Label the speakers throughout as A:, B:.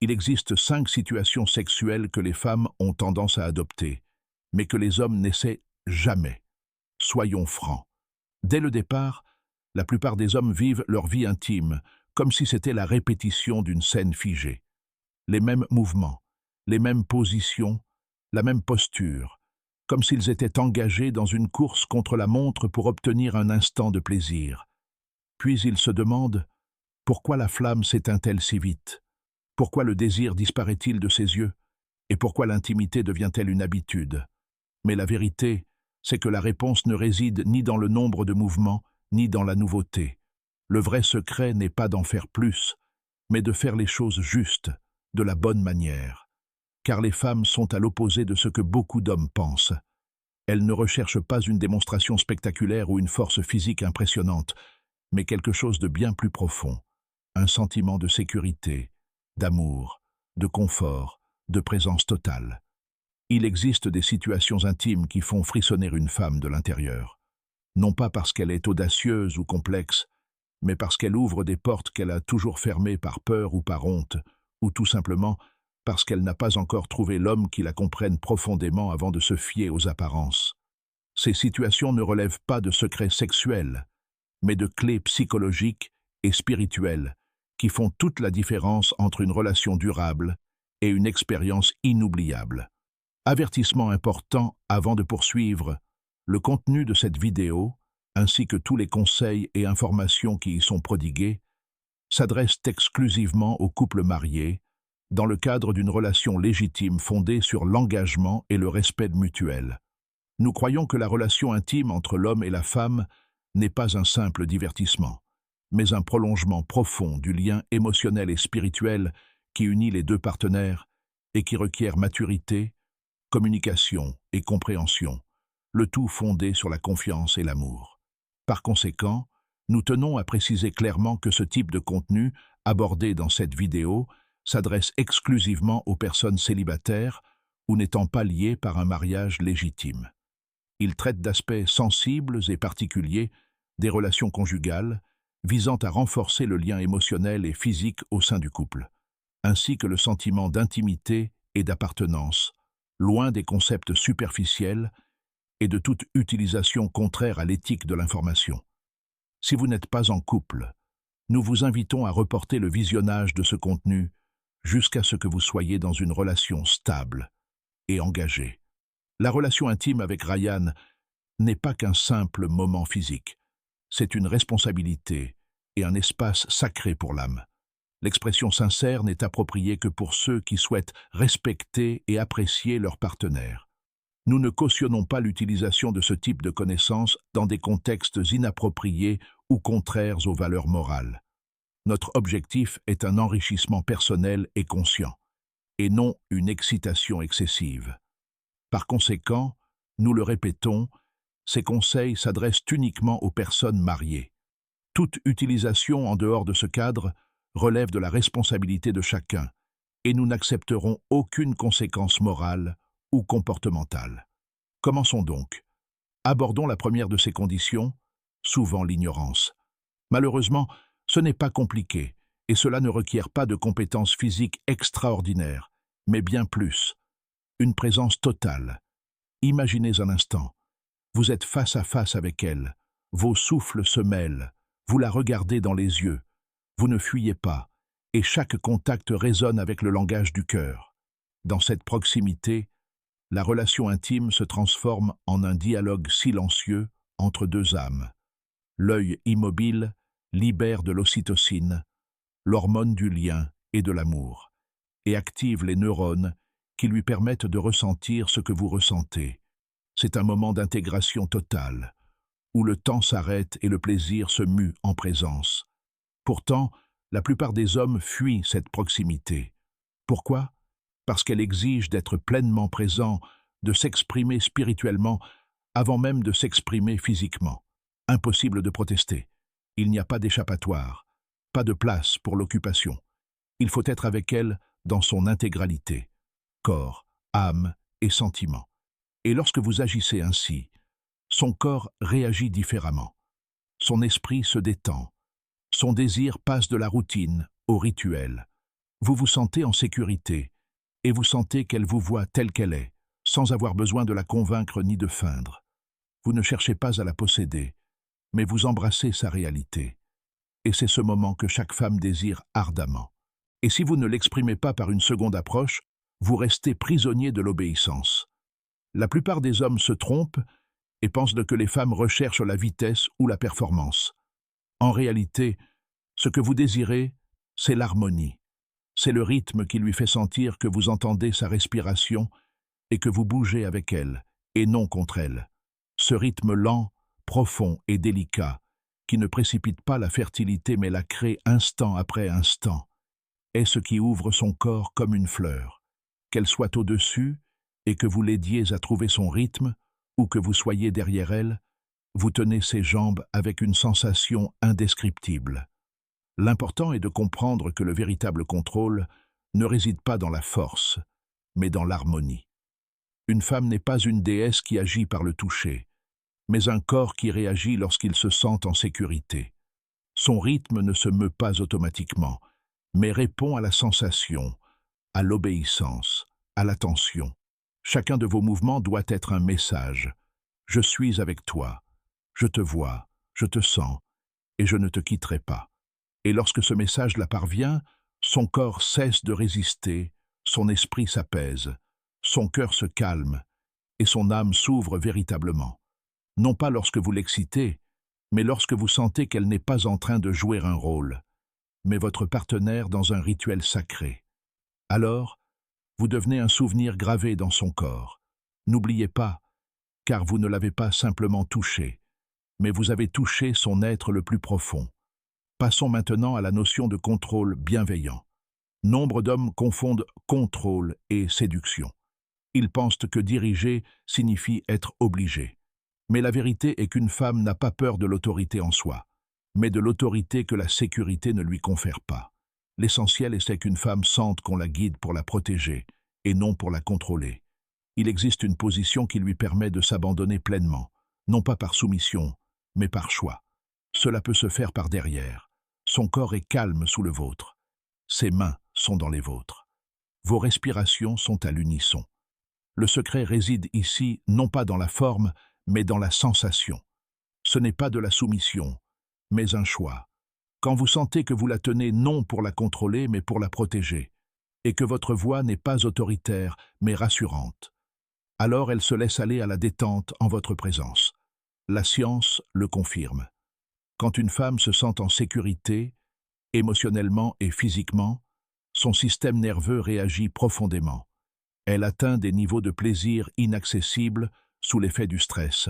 A: Il existe 5 situations sexuelles que les femmes ont tendance à adopter, mais que les hommes n'essaient jamais. Soyons francs. Dès le départ, la plupart des hommes vivent leur vie intime, comme si c'était la répétition d'une scène figée. Les mêmes mouvements, les mêmes positions, la même posture, comme s'ils étaient engagés dans une course contre la montre pour obtenir un instant de plaisir. Puis ils se demandent « Pourquoi la flamme s'éteint-elle si vite ? Pourquoi le désir disparaît-il de ses yeux ? Et pourquoi l'intimité devient-elle une habitude ?» Mais la vérité, c'est que la réponse ne réside ni dans le nombre de mouvements, ni dans la nouveauté. Le vrai secret n'est pas d'en faire plus, mais de faire les choses justes, de la bonne manière. Car les femmes sont à l'opposé de ce que beaucoup d'hommes pensent. Elles ne recherchent pas une démonstration spectaculaire ou une force physique impressionnante, mais quelque chose de bien plus profond, un sentiment de sécurité, d'amour, de confort, de présence totale. Il existe des situations intimes qui font frissonner une femme de l'intérieur. Non pas parce qu'elle est audacieuse ou complexe, mais parce qu'elle ouvre des portes qu'elle a toujours fermées par peur ou par honte, ou tout simplement parce qu'elle n'a pas encore trouvé l'homme qui la comprenne profondément avant de se fier aux apparences. Ces situations ne relèvent pas de secrets sexuels, mais de clés psychologiques et spirituelles qui font toute la différence entre une relation durable et une expérience inoubliable. Avertissement important avant de poursuivre, le contenu de cette vidéo, ainsi que tous les conseils et informations qui y sont prodigués, s'adressent exclusivement aux couples mariés, dans le cadre d'une relation légitime fondée sur l'engagement et le respect mutuel. Nous croyons que la relation intime entre l'homme et la femme n'est pas un simple divertissement, mais un prolongement profond du lien émotionnel et spirituel qui unit les deux partenaires et qui requiert maturité, communication et compréhension, le tout fondé sur la confiance et l'amour. Par conséquent, nous tenons à préciser clairement que ce type de contenu, abordé dans cette vidéo, s'adresse exclusivement aux personnes célibataires ou n'étant pas liées par un mariage légitime. Il traite d'aspects sensibles et particuliers des relations conjugales, visant à renforcer le lien émotionnel et physique au sein du couple, ainsi que le sentiment d'intimité et d'appartenance, loin des concepts superficiels et de toute utilisation contraire à l'éthique de l'information. Si vous n'êtes pas en couple, nous vous invitons à reporter le visionnage de ce contenu jusqu'à ce que vous soyez dans une relation stable et engagée. La relation intime avec Ryan n'est pas qu'un simple moment physique. C'est une responsabilité et un espace sacré pour l'âme. L'expression sincère n'est appropriée que pour ceux qui souhaitent respecter et apprécier leur partenaire. Nous ne cautionnons pas l'utilisation de ce type de connaissances dans des contextes inappropriés ou contraires aux valeurs morales. Notre objectif est un enrichissement personnel et conscient, et non une excitation excessive. Par conséquent, nous le répétons, ces conseils s'adressent uniquement aux personnes mariées. Toute utilisation en dehors de ce cadre relève de la responsabilité de chacun, et nous n'accepterons aucune conséquence morale ou comportementale. Commençons donc. Abordons la première de ces conditions, souvent l'ignorance. Malheureusement, ce n'est pas compliqué, et cela ne requiert pas de compétences physiques extraordinaires, mais bien plus. Une présence totale. Imaginez un instant. Vous êtes face à face avec elle, vos souffles se mêlent, vous la regardez dans les yeux, vous ne fuyez pas, et chaque contact résonne avec le langage du cœur. Dans cette proximité, la relation intime se transforme en un dialogue silencieux entre deux âmes. L'œil immobile libère de l'ocytocine, l'hormone du lien et de l'amour, et active les neurones qui lui permettent de ressentir ce que vous ressentez. C'est un moment d'intégration totale, où le temps s'arrête et le plaisir se mue en présence. Pourtant, la plupart des hommes fuient cette proximité. Pourquoi ? Parce qu'elle exige d'être pleinement présent, de s'exprimer spirituellement, avant même de s'exprimer physiquement. Impossible de protester. Il n'y a pas d'échappatoire, pas de place pour l'occupation. Il faut être avec elle dans son intégralité, corps, âme et sentiments. Et lorsque vous agissez ainsi, son corps réagit différemment. Son esprit se détend. Son désir passe de la routine au rituel. Vous vous sentez en sécurité, et vous sentez qu'elle vous voit telle qu'elle est, sans avoir besoin de la convaincre ni de feindre. Vous ne cherchez pas à la posséder, mais vous embrassez sa réalité. Et c'est ce moment que chaque femme désire ardemment. Et si vous ne l'exprimez pas par une seconde approche, vous restez prisonnier de l'obéissance. La plupart des hommes se trompent et pensent que les femmes recherchent la vitesse ou la performance. En réalité, ce que vous désirez, c'est l'harmonie. C'est le rythme qui lui fait sentir que vous entendez sa respiration et que vous bougez avec elle, et non contre elle. Ce rythme lent, profond et délicat, qui ne précipite pas la fertilité mais la crée instant après instant, est ce qui ouvre son corps comme une fleur, qu'elle soit au-dessus et que vous l'aidiez à trouver son rythme, ou que vous soyez derrière elle, vous tenez ses jambes avec une sensation indescriptible. L'important est de comprendre que le véritable contrôle ne réside pas dans la force, mais dans l'harmonie. Une femme n'est pas une déesse qui agit par le toucher, mais un corps qui réagit lorsqu'il se sent en sécurité. Son rythme ne se meut pas automatiquement, mais répond à la sensation, à l'obéissance, à l'attention. Chacun de vos mouvements doit être un message. Je suis avec toi, je te vois, je te sens, et je ne te quitterai pas. Et lorsque ce message la parvient, son corps cesse de résister, son esprit s'apaise, son cœur se calme, et son âme s'ouvre véritablement. Non pas lorsque vous l'excitez, mais lorsque vous sentez qu'elle n'est pas en train de jouer un rôle, mais votre partenaire dans un rituel sacré. Alors, vous devenez un souvenir gravé dans son corps. N'oubliez pas, car vous ne l'avez pas simplement touché, mais vous avez touché son être le plus profond. Passons maintenant à la notion de contrôle bienveillant. Nombre d'hommes confondent contrôle et séduction. Ils pensent que diriger signifie être obligé. Mais la vérité est qu'une femme n'a pas peur de l'autorité en soi, mais de l'autorité que la sécurité ne lui confère pas. L'essentiel est qu'une femme sente qu'on la guide pour la protéger, et non pour la contrôler. Il existe une position qui lui permet de s'abandonner pleinement, non pas par soumission, mais par choix. Cela peut se faire par derrière. Son corps est calme sous le vôtre. Ses mains sont dans les vôtres. Vos respirations sont à l'unisson. Le secret réside ici non pas dans la forme, mais dans la sensation. Ce n'est pas de la soumission, mais un choix. Quand vous sentez que vous la tenez non pour la contrôler, mais pour la protéger, et que votre voix n'est pas autoritaire, mais rassurante, alors elle se laisse aller à la détente en votre présence. La science le confirme. Quand une femme se sent en sécurité, émotionnellement et physiquement, son système nerveux réagit profondément. Elle atteint des niveaux de plaisir inaccessibles sous l'effet du stress.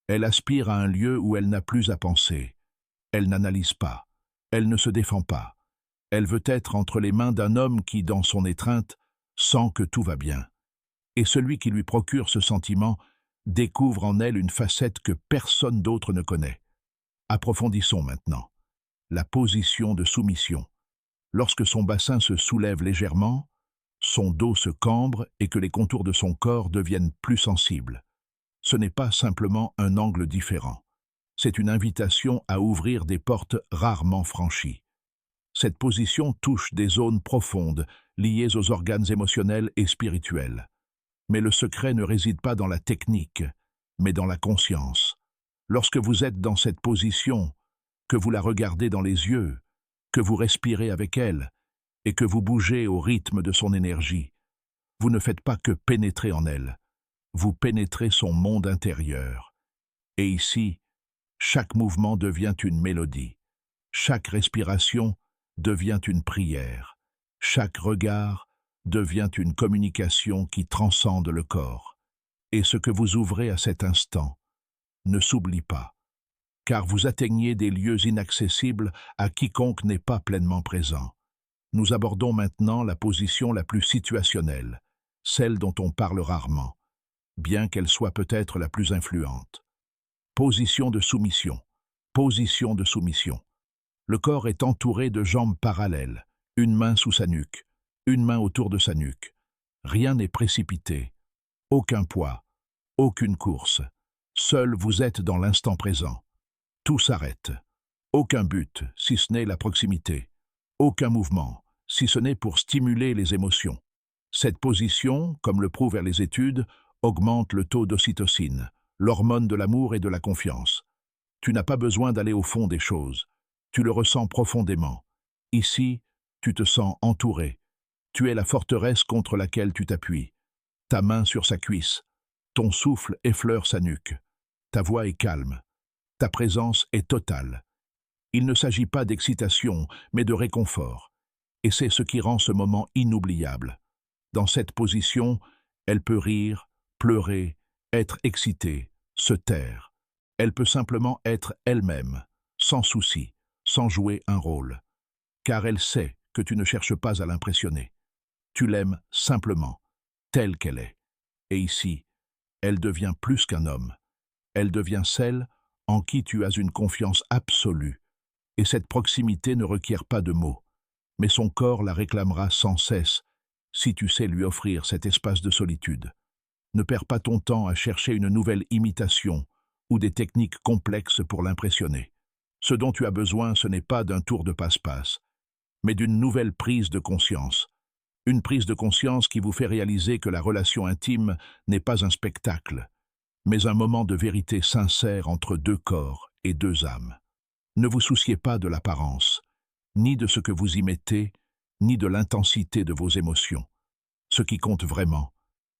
A: Elle aspire à un lieu où elle n'a plus à penser. Elle n'analyse pas. Elle ne se défend pas. Elle veut être entre les mains d'un homme qui, dans son étreinte, sent que tout va bien. Et celui qui lui procure ce sentiment découvre en elle une facette que personne d'autre ne connaît. Approfondissons maintenant. La position de soumission. Lorsque son bassin se soulève légèrement, son dos se cambre et que les contours de son corps deviennent plus sensibles. Ce n'est pas simplement un angle différent. C'est une invitation à ouvrir des portes rarement franchies. Cette position touche des zones profondes, liées aux organes émotionnels et spirituels. Mais le secret ne réside pas dans la technique, mais dans la conscience. Lorsque vous êtes dans cette position, que vous la regardez dans les yeux, que vous respirez avec elle, et que vous bougez au rythme de son énergie, vous ne faites pas que pénétrer en elle, vous pénétrez son monde intérieur. Et ici, chaque mouvement devient une mélodie, chaque respiration devient une prière, chaque regard devient une communication qui transcende le corps. Et ce que vous ouvrez à cet instant ne s'oublie pas, car vous atteignez des lieux inaccessibles à quiconque n'est pas pleinement présent. Nous abordons maintenant la position la plus situationnelle, celle dont on parle rarement, bien qu'elle soit peut-être la plus influente. Position de soumission. Position de soumission. Le corps est entouré de jambes parallèles, une main sous sa nuque, une main autour de sa nuque. Rien n'est précipité, aucun poids, aucune course. Seul vous êtes dans l'instant présent. Tout s'arrête. Aucun but, si ce n'est la proximité. Aucun mouvement, si ce n'est pour stimuler les émotions. Cette position, comme le prouvent les études, augmente le taux d'ocytocine, l'hormone de l'amour et de la confiance. Tu n'as pas besoin d'aller au fond des choses. Tu le ressens profondément. Ici, tu te sens entouré. Tu es la forteresse contre laquelle tu t'appuies. Ta main sur sa cuisse. Ton souffle effleure sa nuque. Ta voix est calme. Ta présence est totale. Il ne s'agit pas d'excitation, mais de réconfort. Et c'est ce qui rend ce moment inoubliable. Dans cette position, elle peut rire, pleurer, être excitée, se taire. Elle peut simplement être elle-même, sans souci, sans jouer un rôle. Car elle sait que tu ne cherches pas à l'impressionner. Tu l'aimes simplement, telle qu'elle est. Et ici, elle devient plus qu'un homme. Elle devient celle en qui tu as une confiance absolue. Et cette proximité ne requiert pas de mots. Mais son corps la réclamera sans cesse si tu sais lui offrir cet espace de solitude. Ne perds pas ton temps à chercher une nouvelle imitation ou des techniques complexes pour l'impressionner. Ce dont tu as besoin, ce n'est pas d'un tour de passe-passe, mais d'une nouvelle prise de conscience. Une prise de conscience qui vous fait réaliser que la relation intime n'est pas un spectacle, mais un moment de vérité sincère entre deux corps et deux âmes. Ne vous souciez pas de l'apparence, ni de ce que vous y mettez, ni de l'intensité de vos émotions. Ce qui compte vraiment,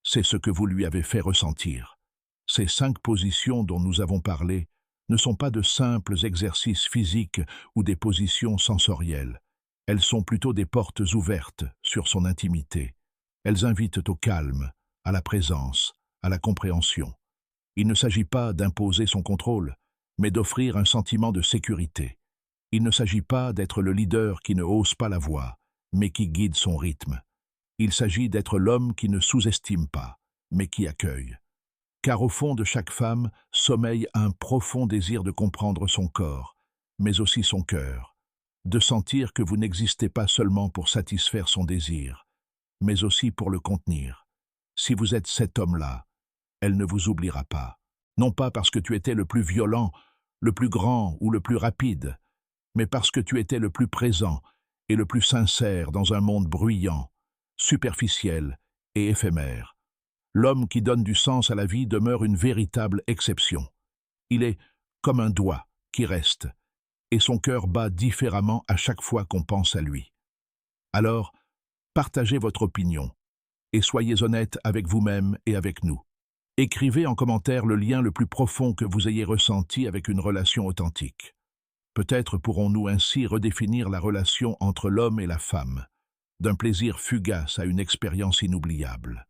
A: c'est ce que vous lui avez fait ressentir. Ces 5 positions dont nous avons parlé ne sont pas de simples exercices physiques ou des positions sensorielles. Elles sont plutôt des portes ouvertes sur son intimité. Elles invitent au calme, à la présence, à la compréhension. Il ne s'agit pas d'imposer son contrôle, mais d'offrir un sentiment de sécurité. Il ne s'agit pas d'être le leader qui ne hausse pas la voix, mais qui guide son rythme. Il s'agit d'être l'homme qui ne sous-estime pas, mais qui accueille. Car au fond de chaque femme sommeille un profond désir de comprendre son corps, mais aussi son cœur, de sentir que vous n'existez pas seulement pour satisfaire son désir, mais aussi pour le contenir. Si vous êtes cet homme-là, elle ne vous oubliera pas. Non pas parce que tu étais le plus violent, le plus grand ou le plus rapide, mais parce que tu étais le plus présent et le plus sincère dans un monde bruyant, superficiel et éphémère. L'homme qui donne du sens à la vie demeure une véritable exception. Il est comme un doigt qui reste, et son cœur bat différemment à chaque fois qu'on pense à lui. Alors, partagez votre opinion, et soyez honnête avec vous-même et avec nous. Écrivez en commentaire le lien le plus profond que vous ayez ressenti avec une relation authentique. Peut-être pourrons-nous ainsi redéfinir la relation entre l'homme et la femme, d'un plaisir fugace à une expérience inoubliable.